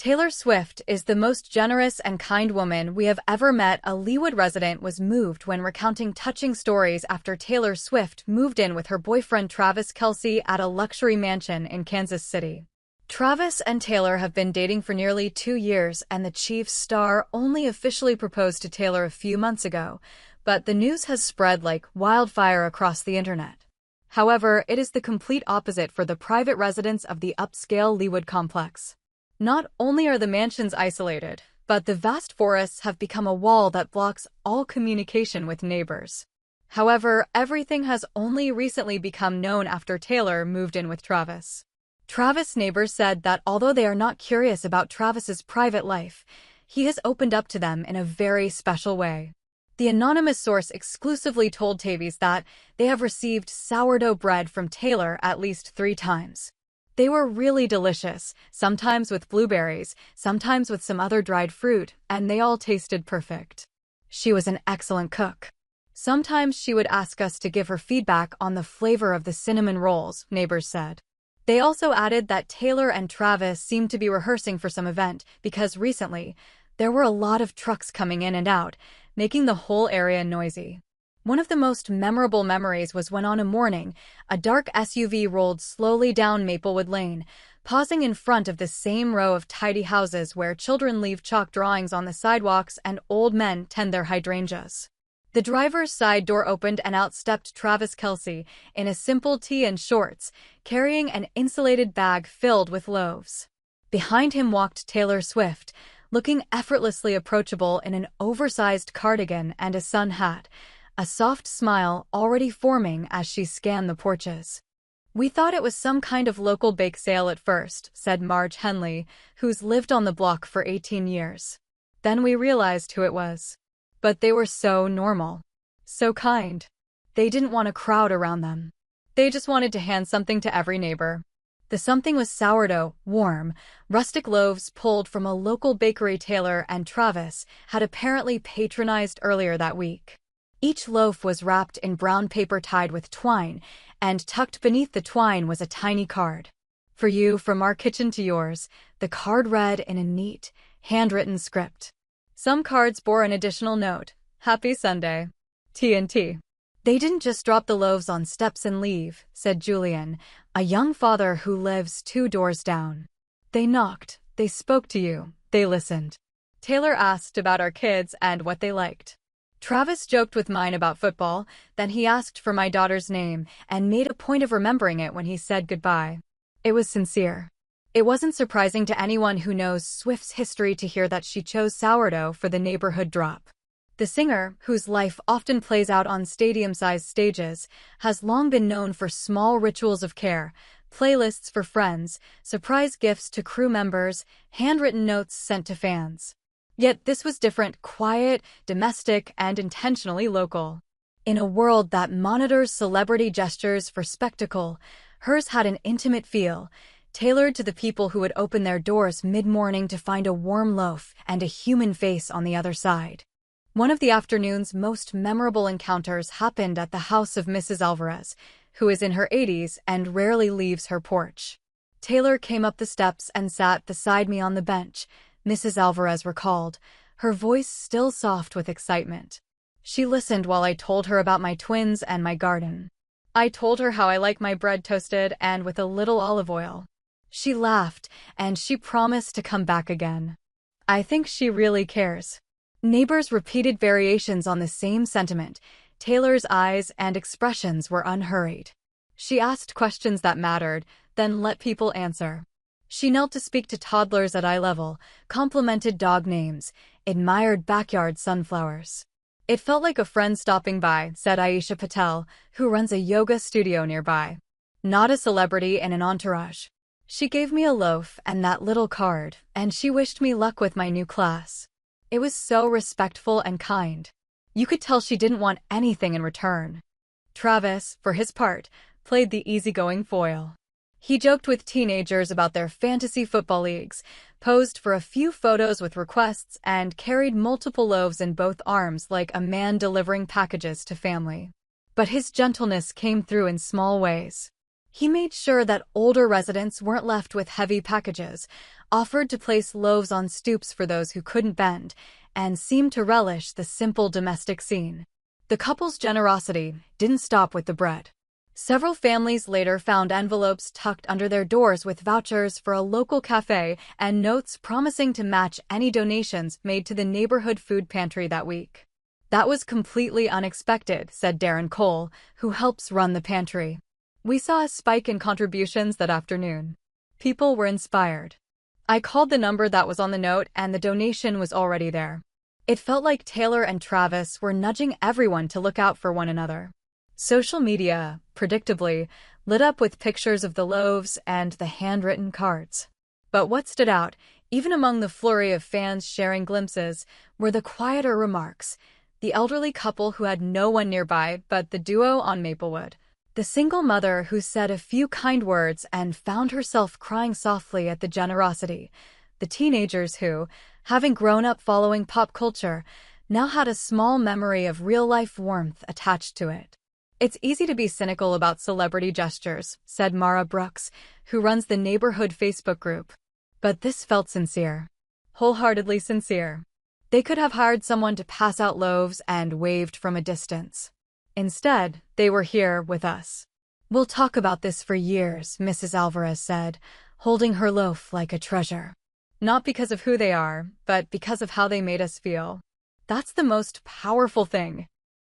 Taylor Swift is the most generous and kind woman we have ever met. A Leewood resident was moved when recounting touching stories after Taylor Swift moved in with her boyfriend Travis Kelce at a luxury mansion in Kansas City. Travis and Taylor have been dating for nearly 2 years, and the Chiefs star only officially proposed to Taylor a few months ago, but the news has spread like wildfire across the internet. However, it is the complete opposite for the private residents of the upscale Leewood complex. Not only are the mansions isolated, but the vast forests have become a wall that blocks all communication with neighbors. However, everything has only recently become known after Taylor moved in with Travis. Travis' neighbors said that although they are not curious about Travis's private life, he has opened up to them in a very special way. The anonymous source exclusively told Tavies that they have received sourdough bread from Taylor at least 3 times. They were really delicious, sometimes with blueberries, sometimes with some other dried fruit, and they all tasted perfect. She was an excellent cook. Sometimes she would ask us to give her feedback on the flavor of the cinnamon rolls, neighbors said. They also added that Taylor and Travis seemed to be rehearsing for some event because recently, there were a lot of trucks coming in and out, making the whole area noisy. One of the most memorable memories was when on a morning, a dark SUV rolled slowly down Maplewood Lane, pausing in front of the same row of tidy houses where children leave chalk drawings on the sidewalks and old men tend their hydrangeas. The driver's side door opened and out stepped Travis Kelce in a simple tee and shorts, carrying an insulated bag filled with loaves. Behind him walked Taylor Swift, looking effortlessly approachable in an oversized cardigan and a sun hat, a soft smile already forming as she scanned the porches. "We thought it was some kind of local bake sale at first," said Marge Henley, who's lived on the block for 18 years. "Then we realized who it was. But they were so normal. So kind. They didn't want a crowd around them. They just wanted to hand something to every neighbor." The something was sourdough, warm, rustic loaves pulled from a local bakery Taylor and Travis had apparently patronized earlier that week. Each loaf was wrapped in brown paper tied with twine, and tucked beneath the twine was a tiny card. "For you, from our kitchen to yours," the card read in a neat, handwritten script. Some cards bore an additional note: "Happy Sunday. TNT." "They didn't just drop the loaves on steps and leave," said Julian, a young father who lives 2 doors down. "They knocked, they spoke to you, they listened." Taylor asked about our kids and what they liked. "Travis joked with mine about football, then he asked for my daughter's name and made a point of remembering it when he said goodbye. It was sincere." It wasn't surprising to anyone who knows Swift's history to hear that she chose sourdough for the neighborhood drop. The singer, whose life often plays out on stadium-sized stages, has long been known for small rituals of care, playlists for friends, surprise gifts to crew members, handwritten notes sent to fans. Yet this was different, quiet, domestic, and intentionally local. In a world that monitors celebrity gestures for spectacle, hers had an intimate feel, tailored to the people who would open their doors mid-morning to find a warm loaf and a human face on the other side. One of the afternoon's most memorable encounters happened at the house of Mrs. Alvarez, who is in her 80s and rarely leaves her porch. "Taylor came up the steps and sat beside me on the bench," Mrs. Alvarez recalled, her voice still soft with excitement. "She listened while I told her about my twins and my garden. I told her how I like my bread toasted and with a little olive oil. She laughed, and she promised to come back again. I think she really cares." Neighbors repeated variations on the same sentiment. Taylor's eyes and expressions were unhurried. She asked questions that mattered, then let people answer. She knelt to speak to toddlers at eye level, complimented dog names, admired backyard sunflowers. "It felt like a friend stopping by," said Aisha Patel, who runs a yoga studio nearby. "Not a celebrity in an entourage. She gave me a loaf and that little card, and she wished me luck with my new class. It was so respectful and kind. You could tell she didn't want anything in return." Travis, for his part, played the easygoing foil. He joked with teenagers about their fantasy football leagues, posed for a few photos with requests, and carried multiple loaves in both arms like a man delivering packages to family. But his gentleness came through in small ways. He made sure that older residents weren't left with heavy packages, offered to place loaves on stoops for those who couldn't bend, and seemed to relish the simple domestic scene. The couple's generosity didn't stop with the bread. Several families later found envelopes tucked under their doors with vouchers for a local cafe and notes promising to match any donations made to the neighborhood food pantry that week. "That was completely unexpected," said Darren Cole, who helps run the pantry. "We saw a spike in contributions that afternoon. People were inspired. I called the number that was on the note and the donation was already there." It felt like Taylor and Travis were nudging everyone to look out for one another. Social media, predictably, lit up with pictures of the loaves and the handwritten cards. But what stood out, even among the flurry of fans sharing glimpses, were the quieter remarks. The elderly couple who had no one nearby but the duo on Maplewood. The single mother who said a few kind words and found herself crying softly at the generosity. The teenagers who, having grown up following pop culture, now had a small memory of real-life warmth attached to it. "It's easy to be cynical about celebrity gestures," said Mara Brooks, who runs the neighborhood Facebook group. "But this felt sincere. Wholeheartedly sincere. They could have hired someone to pass out loaves and waved from a distance. Instead, they were here with us." "We'll talk about this for years," Mrs. Alvarez said, holding her loaf like a treasure. "Not because of who they are, but because of how they made us feel. That's the most powerful thing."